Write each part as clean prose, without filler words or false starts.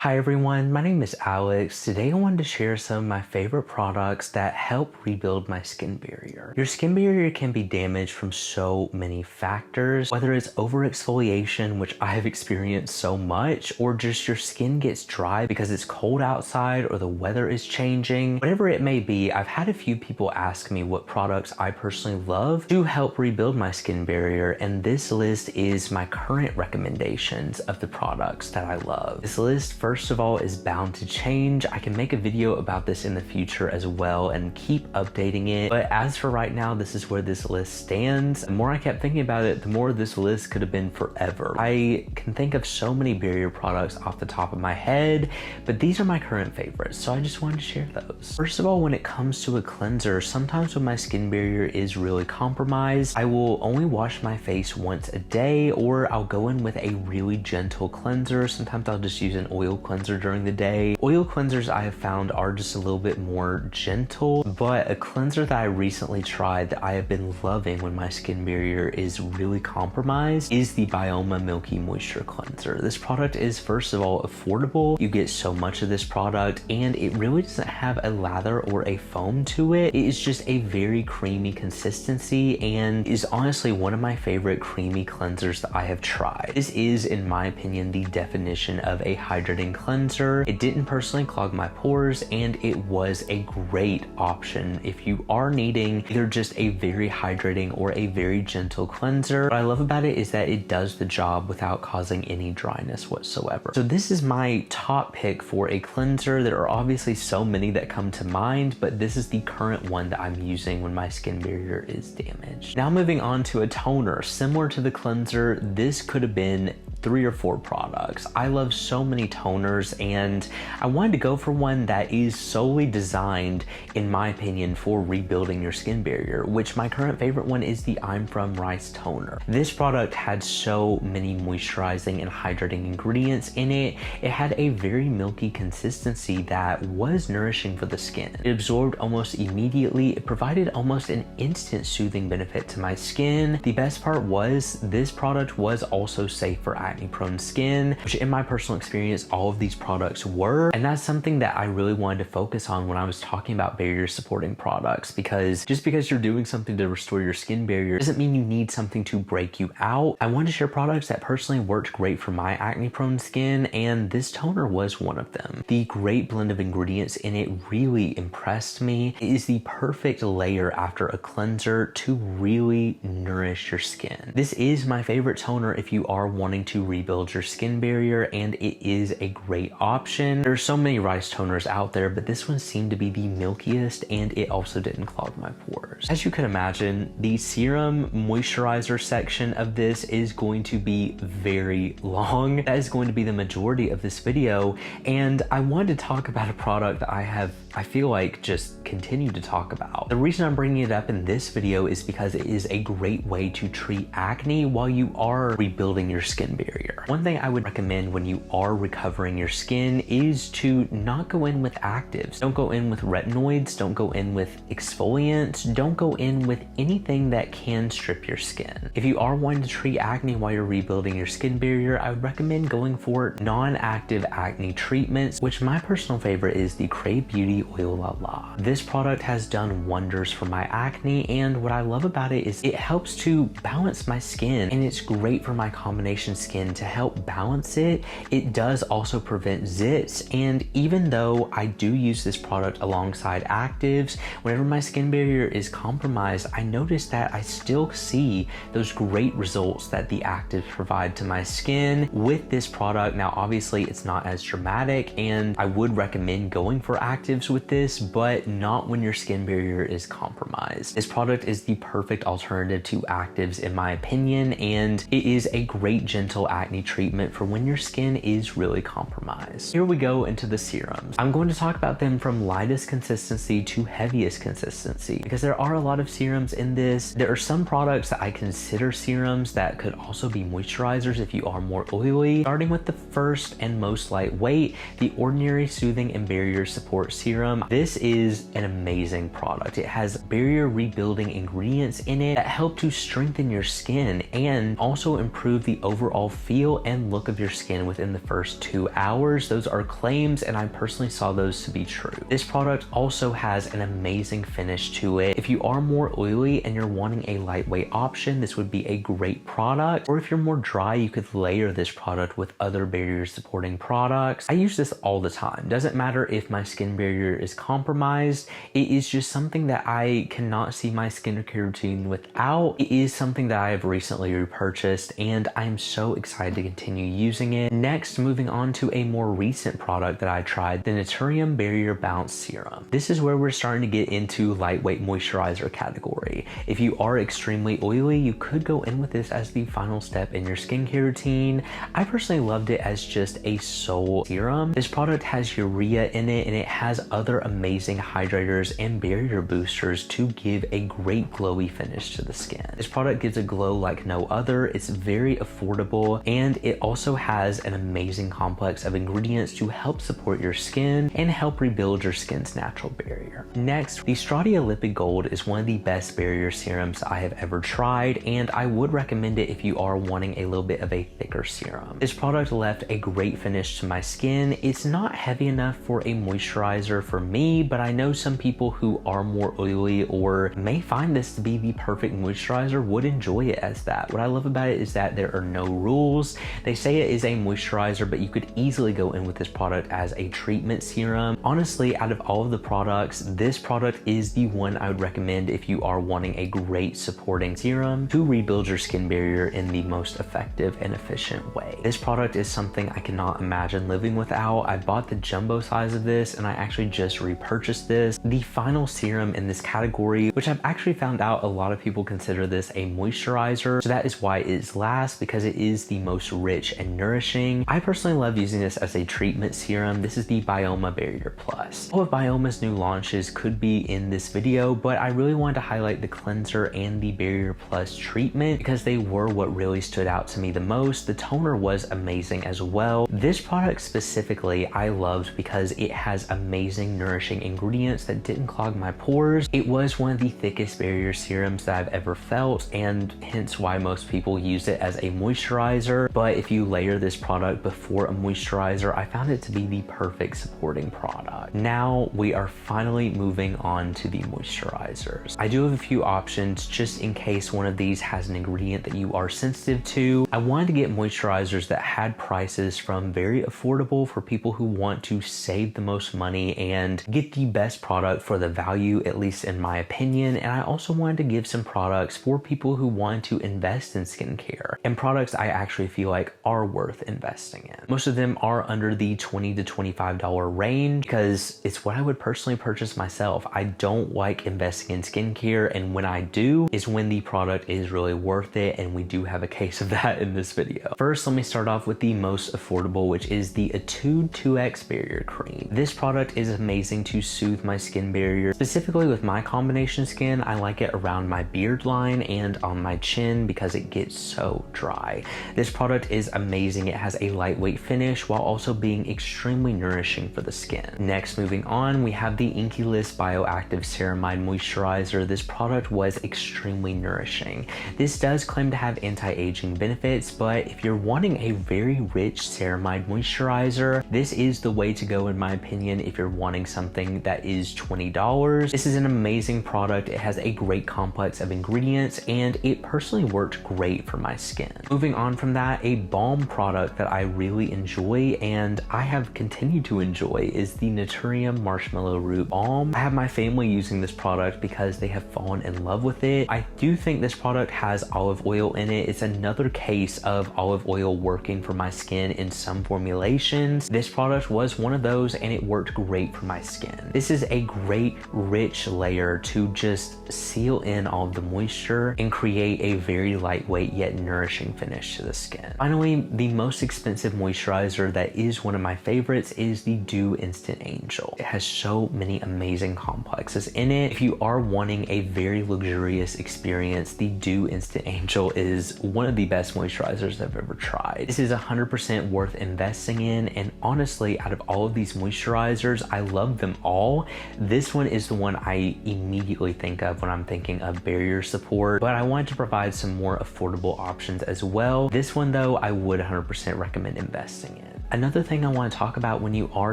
Hi everyone, my name is Alex. Today I wanted to share some of my favorite products that help rebuild my skin barrier. Your skin barrier can be damaged from so many factors, whether it's overexfoliation, which I have experienced so much, or just your skin gets dry because it's cold outside or the weather is changing. Whatever it may be, I've had a few people ask me what products I personally love to help rebuild my skin barrier, and this list is my current recommendations of the products that I love. This list, first of all, is bound to change. I can make a video about this in the future as well and keep updating it. But as for right now, this is where this list stands. The more I kept thinking about it, the more this list could have been forever. I can think of so many barrier products off the top of my head, but these are my current favorites, so I just wanted to share those. First of all, when it comes to a cleanser, sometimes when my skin barrier is really compromised, I will only wash my face once a day, or I'll go in with a really gentle cleanser. Sometimes I'll just use an oil cleanser during the day. Oil cleansers I have found are just a little bit more gentle, but a cleanser that I recently tried that I have been loving when my skin barrier is really compromised is the Bioma Milky Moisture Cleanser. This product is, first of all, affordable. You get so much of this product, and it really doesn't have a lather or a foam to it. It is just a very creamy consistency and is honestly one of my favorite creamy cleansers that I have tried. This is, in my opinion, the definition of a hydrating cleanser. It didn't personally clog my pores, and it was a great option if you are needing either just a very hydrating or a very gentle cleanser. What I love about it is that it does the job without causing any dryness whatsoever. So this is my top pick for a cleanser. There are obviously so many that come to mind, but this is the current one that I'm using when my skin barrier is damaged. Now moving on to a toner. Similar to the cleanser, this could have been 3 or 4 products. I love so many toners, and I wanted to go for one that is solely designed, in my opinion, for rebuilding your skin barrier, which my current favorite one is the I'm From Rice Toner. This product had so many moisturizing and hydrating ingredients in it. It had a very milky consistency that was nourishing for the skin. It absorbed almost immediately. It provided almost an instant soothing benefit to my skin. The best part was this product was also safe for acne-prone skin, which in my personal experience, all of these products were. And that's something that I really wanted to focus on when I was talking about barrier supporting products, because just because you're doing something to restore your skin barrier doesn't mean you need something to break you out. I wanted to share products that personally worked great for my acne-prone skin, and this toner was one of them. The great blend of ingredients in it really impressed me. It is the perfect layer after a cleanser to really nourish your skin. This is my favorite toner if you are wanting to rebuild your skin barrier, and it is a great option. There's so many rice toners out there, but this one seemed to be the milkiest, and it also didn't clog my pores. As you can imagine, the serum moisturizer section of this is going to be very long. That is going to be the majority of this video, and I wanted to talk about a product that I feel like just continue to talk about. The reason I'm bringing it up in this video is because it is a great way to treat acne while you are rebuilding your skin barrier. One thing I would recommend when you are recovering your skin is to not go in with actives. Don't go in with retinoids, don't go in with exfoliants, don't go in with anything that can strip your skin. If you are wanting to treat acne while you're rebuilding your skin barrier, I would recommend going for non-active acne treatments, which my personal favorite is the Cray Beauty Oil La La. This product has done wonders for my acne, and what I love about it is it helps to balance my skin, and it's great for my combination skin to help balance it. It does also prevent zits, and even though I do use this product alongside actives, whenever my skin barrier is compromised, I notice that I still see those great results that the actives provide to my skin with this product. Now obviously it's not as dramatic, and I would recommend going for actives with this, but not when your skin barrier is compromised. This product is the perfect alternative to actives in my opinion, and it is a great gentle acne treatment for when your skin is really compromised. Here we go into the serums. I'm going to talk about them from lightest consistency to heaviest consistency, because there are a lot of serums in this. There are some products that I consider serums that could also be moisturizers if you are more oily. Starting with the first and most lightweight, the Ordinary Soothing and Barrier Support Serum serum. This is an amazing product. It has barrier rebuilding ingredients in it that help to strengthen your skin and also improve the overall feel and look of your skin within the first 2 hours. Those are claims, and I personally saw those to be true. This product also has an amazing finish to it. If you are more oily and you're wanting a lightweight option, this would be a great product. Or if you're more dry, you could layer this product with other barrier supporting products. I use this all the time. Doesn't matter if my skin barrier is compromised. It is just something that I cannot see my skincare routine without. It is something that I have recently repurchased, and I'm so excited to continue using it. Next, moving on to a more recent product that I tried, the Naturium Barrier Bounce Serum. This is where we're starting to get into lightweight moisturizer category. If you are extremely oily, you could go in with this as the final step in your skincare routine. I personally loved it as just a sole serum. This product has urea in it, and it has other amazing hydrators and barrier boosters to give a great glowy finish to the skin. This product gives a glow like no other. It's very affordable, and it also has an amazing complex of ingredients to help support your skin and help rebuild your skin's natural barrier. Next, the Stratia Lipid Gold is one of the best barrier serums I have ever tried, and I would recommend it if you are wanting a little bit of a thicker serum. This product left a great finish to my skin. It's not heavy enough for a moisturizer for me, but I know some people who are more oily or may find this to be the perfect moisturizer would enjoy it as that. What I love about it is that there are no rules. They say it is a moisturizer, but you could easily go in with this product as a treatment serum. Honestly, out of all of the products, this product is the one I would recommend if you are wanting a great supporting serum to rebuild your skin barrier in the most effective and efficient way. This product is something I cannot imagine living without. I bought the jumbo size of this, and I actually just repurchased this. The final serum in this category, which I've actually found out a lot of people consider this a moisturizer, so that is why it is last, because it is the most rich and nourishing. I personally love using this as a treatment serum. This is the Bioma Barrier Plus. All of Bioma's new launches could be in this video, but I really wanted to highlight the cleanser and the Barrier Plus treatment because they were what really stood out to me the most. The toner was amazing as well. This product specifically I loved because it has amazing nourishing ingredients that didn't clog my pores. It was one of the thickest barrier serums that I've ever felt, and hence why most people use it as a moisturizer. But if you layer this product before a moisturizer, I found it to be the perfect supporting product. Now we are finally moving on to the moisturizers. I do have a few options just in case one of these has an ingredient that you are sensitive to. I wanted to get moisturizers that had prices from very affordable for people who want to save the most money and get the best product for the value, at least in my opinion. And I also wanted to give some products for people who want to invest in skincare and products I actually feel like are worth investing in. Most of them are under the $20 to $25 range because it's what I would personally purchase myself. I don't like investing in skincare, and when I do is when the product is really worth it, and we do have a case of that in this video. First, let me start off with the most affordable, which is the Etude 2X Barrier Cream. This product is amazing to soothe my skin barrier. Specifically with my combination skin, I like it around my beard line and on my chin because it gets so dry. This product is amazing. It has a lightweight finish while also being extremely nourishing for the skin. Next, moving on, we have the Inky List Bioactive Ceramide Moisturizer. This product was extremely nourishing. This does claim to have anti-aging benefits, but if you're wanting a very rich ceramide moisturizer, this is the way to go in my opinion if you're wanting something that is $20. This is an amazing product. It has a great complex of ingredients, and it personally worked great for my skin. Moving on from that, a balm product that I really enjoy and I have continued to enjoy is the Naturium Marshmallow Root Balm. I have my family using this product because they have fallen in love with it. I do think this product has olive oil in it. It's another case of olive oil working for my skin in some formulations. This product was one of those, and it worked great for my skin. This is a great rich layer to just seal in all of the moisture and create a very lightweight yet nourishing finish to the skin. Finally, the most expensive moisturizer that is one of my favorites is the Dew Instant Angel. It has so many amazing complexes in it. If you are wanting a very luxurious experience, the Dew Instant Angel is one of the best moisturizers I've ever tried. This is 100% worth investing in, and honestly, out of all of these moisturizers, I love them all. This one is the one I immediately think of when I'm thinking of barrier support, but I wanted to provide some more affordable options as well. This one though, I would 100% recommend investing in. Another thing I want to talk about when you are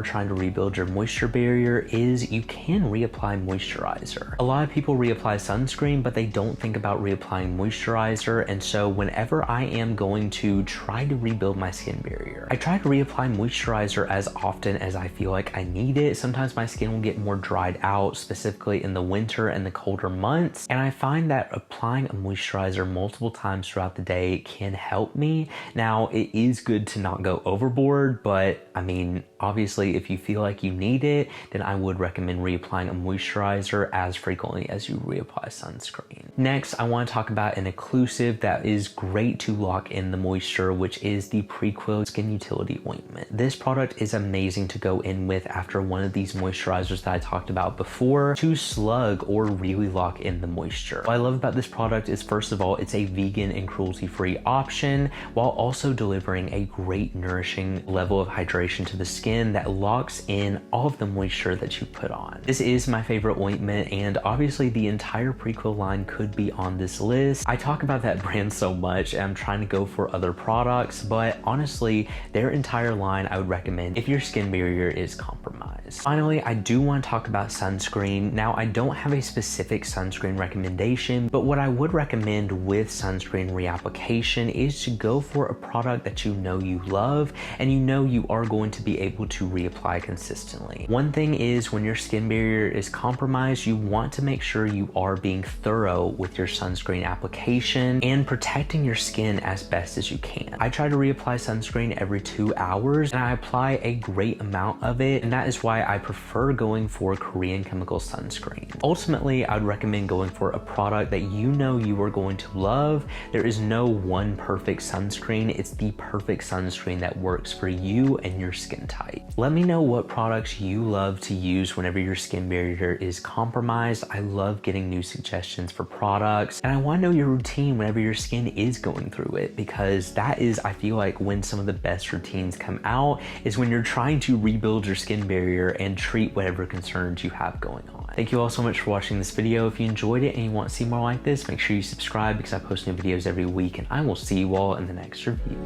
trying to rebuild your moisture barrier is you can reapply moisturizer. A lot of people reapply sunscreen, but they don't think about reapplying moisturizer. And so whenever I am going to try to rebuild my skin barrier, I try to reapply moisturizer as often as I feel like I need it. Sometimes my skin will get more dried out, specifically in the winter and the colder months. And I find that applying a moisturizer multiple times throughout the day can help me. Now, it is good to not go overboard, but I mean, obviously if you feel like you need it, then I would recommend reapplying a moisturizer as frequently as you reapply sunscreen. Next, I want to talk about an occlusive that is great to lock in the moisture, which is the Prequil Skin Utility Ointment. This product is amazing to go in with after one of these moisturizers that I talked about before to slug or really lock in the moisture. What I love about this product is, first of all, it's a vegan and cruelty-free option while also delivering a great nourishing level of hydration to the skin that locks in all of the moisture that you put on. This is my favorite ointment, and obviously the entire Prequil line could be on this list. I talk about that brand so much and I'm trying to go for other products, but honestly their entire line I would recommend if your skin barrier is compromised. Finally, I do want to talk about sunscreen. Now, I don't have a specific sunscreen recommendation, but what I would recommend with sunscreen reapplication is to go for a product that you know you love and you know you are going to be able to reapply consistently. One thing is, when your skin barrier is compromised, you want to make sure you are being thorough with your sunscreen application and protecting your skin as best as you can. I try to reapply sunscreen every 2 hours and I apply a great amount of it, and that is why I prefer going for Korean chemical sunscreen. Ultimately, I would recommend going for a product that you know you are going to love. There is no one perfect sunscreen. It's the perfect sunscreen that works for you and your skin type. Let me know what products you love to use whenever your skin barrier is compromised. I love getting new suggestions for products, and I want to know your routine whenever your skin is going through it, because that is, I feel like, when some of the best routines come out, is when you're trying to rebuild your skin barrier and treat whatever concerns you have going on. Thank you all so much for watching this video. If you enjoyed it and you want to see more like this, make sure you subscribe because I post new videos every week, and I will see you all in the next review.